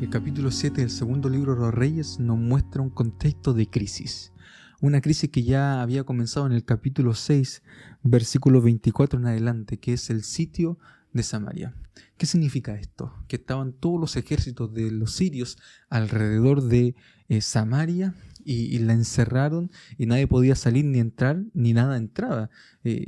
El capítulo 7 del segundo libro de los Reyes nos muestra un contexto de crisis. Una crisis que ya había comenzado en el capítulo 6, versículo 24 en adelante, que es el sitio de Samaria. ¿Qué significa esto? Que estaban todos los ejércitos de los sirios alrededor de Samaria y la encerraron y nadie podía salir ni entrar, ni nada entraba.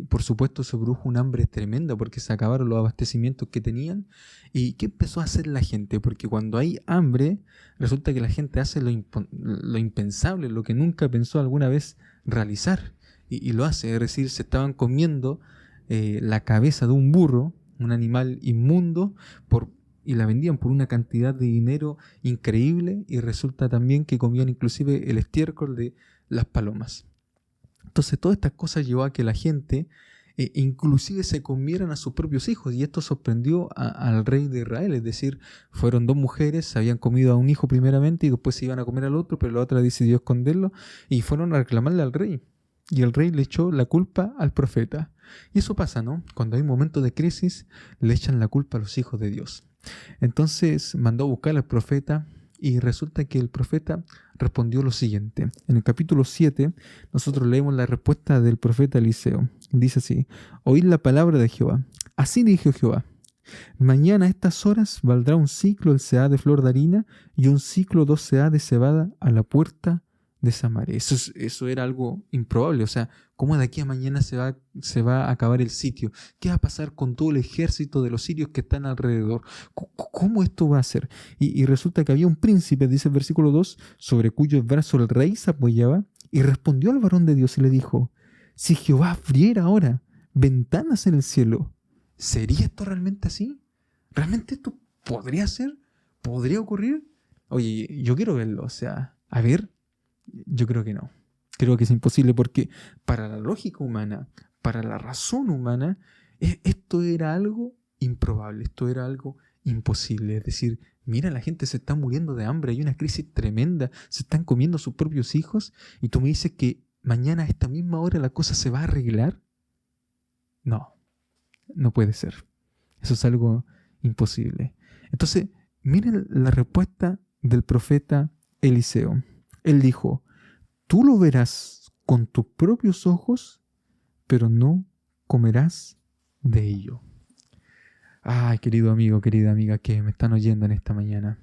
Por supuesto se produjo un hambre tremenda porque se acabaron los abastecimientos que tenían. ¿Y qué empezó a hacer la gente? Porque cuando hay hambre, resulta que la gente hace lo impensable, lo que nunca pensó alguna vez realizar. Y lo hace, es decir, se estaban comiendo la cabeza de un burro, un animal inmundo, y la vendían por una cantidad de dinero increíble, y resulta también que comían inclusive el estiércol de las palomas. Entonces todas estas cosas llevó a que la gente inclusive se comieran a sus propios hijos, y esto sorprendió al rey de Israel. Es decir, fueron dos mujeres, se habían comido a un hijo primeramente y después se iban a comer al otro, pero la otra decidió esconderlo y fueron a reclamarle al rey. Y el rey le echó la culpa al profeta. Y eso pasa, ¿no? Cuando hay momentos de crisis, le echan la culpa a los hijos de Dios. Entonces mandó a buscar al profeta y resulta que el profeta respondió lo siguiente. En el capítulo 7 nosotros leemos la respuesta del profeta Eliseo. Dice así: oíd la palabra de Jehová. Así dijo Jehová: mañana a estas horas valdrá un ciclo el seah de flor de harina y un ciclo 2 seah de cebada a la puerta de Samaria. Eso era algo improbable. O sea, ¿cómo de aquí a mañana se va a acabar el sitio? ¿Qué va a pasar con todo el ejército de los sirios que están alrededor? ¿Cómo esto va a ser? Y resulta que había un príncipe, dice el versículo 2, sobre cuyo brazo el rey se apoyaba, y respondió al varón de Dios y le dijo: si Jehová abriera ahora ventanas en el cielo, ¿sería esto realmente así? ¿Realmente esto podría ser? ¿Podría ocurrir? Oye, yo quiero verlo. O sea, a ver. Yo creo que no. Creo que es imposible porque para la lógica humana, para la razón humana, esto era algo improbable, esto era algo imposible. Es decir, mira, la gente se está muriendo de hambre, hay una crisis tremenda, se están comiendo sus propios hijos y tú me dices que mañana a esta misma hora la cosa se va a arreglar. No, no puede ser. Eso es algo imposible. Entonces, miren la respuesta del profeta Eliseo. Él dijo: tú lo verás con tus propios ojos, pero no comerás de ello. Ay, querido amigo, querida amiga que me están oyendo en esta mañana,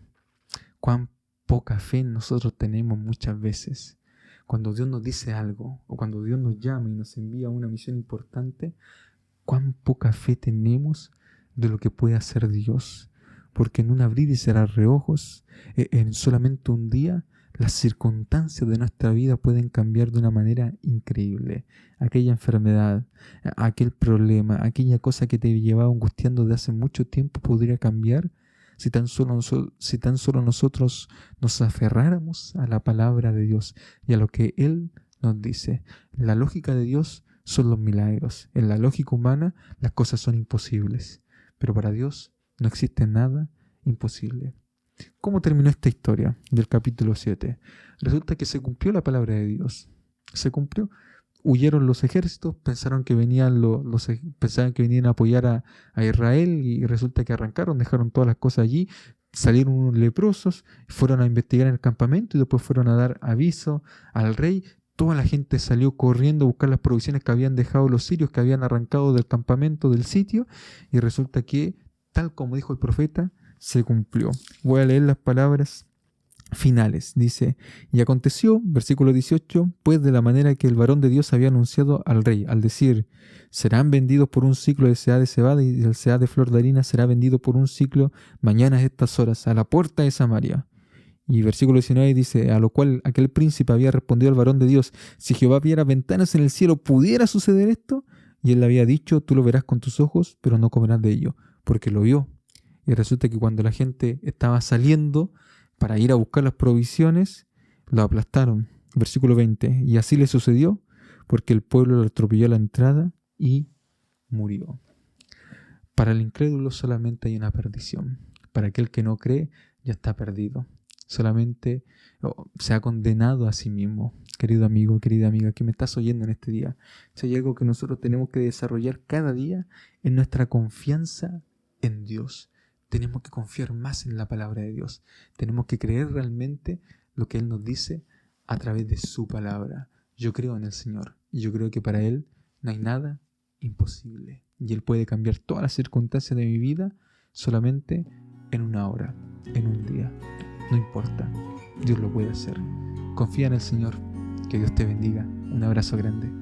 cuán poca fe nosotros tenemos muchas veces. Cuando Dios nos dice algo, o cuando Dios nos llama y nos envía una misión importante, cuán poca fe tenemos de lo que puede hacer Dios. Porque en un abrir y cerrar de ojos, en solamente un día, las circunstancias de nuestra vida pueden cambiar de una manera increíble. Aquella enfermedad, aquel problema, aquella cosa que te llevaba angustiando de hace mucho tiempo podría cambiar si tan solo nosotros nos aferráramos a la palabra de Dios y a lo que Él nos dice. La lógica de Dios son los milagros. En la lógica humana las cosas son imposibles, pero para Dios no existe nada imposible. ¿Cómo terminó esta historia del capítulo 7? Resulta que se cumplió la palabra de Dios. Se cumplió. Huyeron los ejércitos, pensaron que venían a apoyar a Israel, y resulta que arrancaron, dejaron todas las cosas allí, salieron unos leprosos, fueron a investigar en el campamento y después fueron a dar aviso al rey. Toda la gente salió corriendo a buscar las provisiones que habían dejado los sirios, que habían arrancado del campamento, del sitio, y resulta que, tal como dijo el profeta, se cumplió. Voy a leer las palabras finales. Dice: y aconteció, versículo 18, pues de la manera que el varón de Dios había anunciado al rey, al decir: serán vendidos por un ciclo de seah de cebada, y el seah de flor de harina será vendido por un ciclo mañana a estas horas, a la puerta de Samaria. Y versículo 19 dice: a lo cual aquel príncipe había respondido al varón de Dios: si Jehová abriera ventanas en el cielo, ¿pudiera suceder esto? Y él le había dicho: tú lo verás con tus ojos, pero no comerás de ello, porque lo vio. Y resulta que cuando la gente estaba saliendo para ir a buscar las provisiones, lo aplastaron. Versículo 20. Y así le sucedió, porque el pueblo lo atropelló a la entrada y murió. Para el incrédulo solamente hay una perdición. Para aquel que no cree, ya está perdido. Solamente se ha condenado a sí mismo. Querido amigo, querida amiga, que me estás oyendo en este día, si hay algo que nosotros tenemos que desarrollar cada día, es nuestra confianza en Dios. tenemos que confiar más en la palabra de Dios. Tenemos que creer realmente lo que Él nos dice a través de su palabra. Yo creo en el Señor y yo creo que para Él no hay nada imposible. Y Él puede cambiar todas las circunstancias de mi vida solamente en una hora, en un día. No importa, Dios lo puede hacer. Confía en el Señor. Que Dios te bendiga. Un abrazo grande.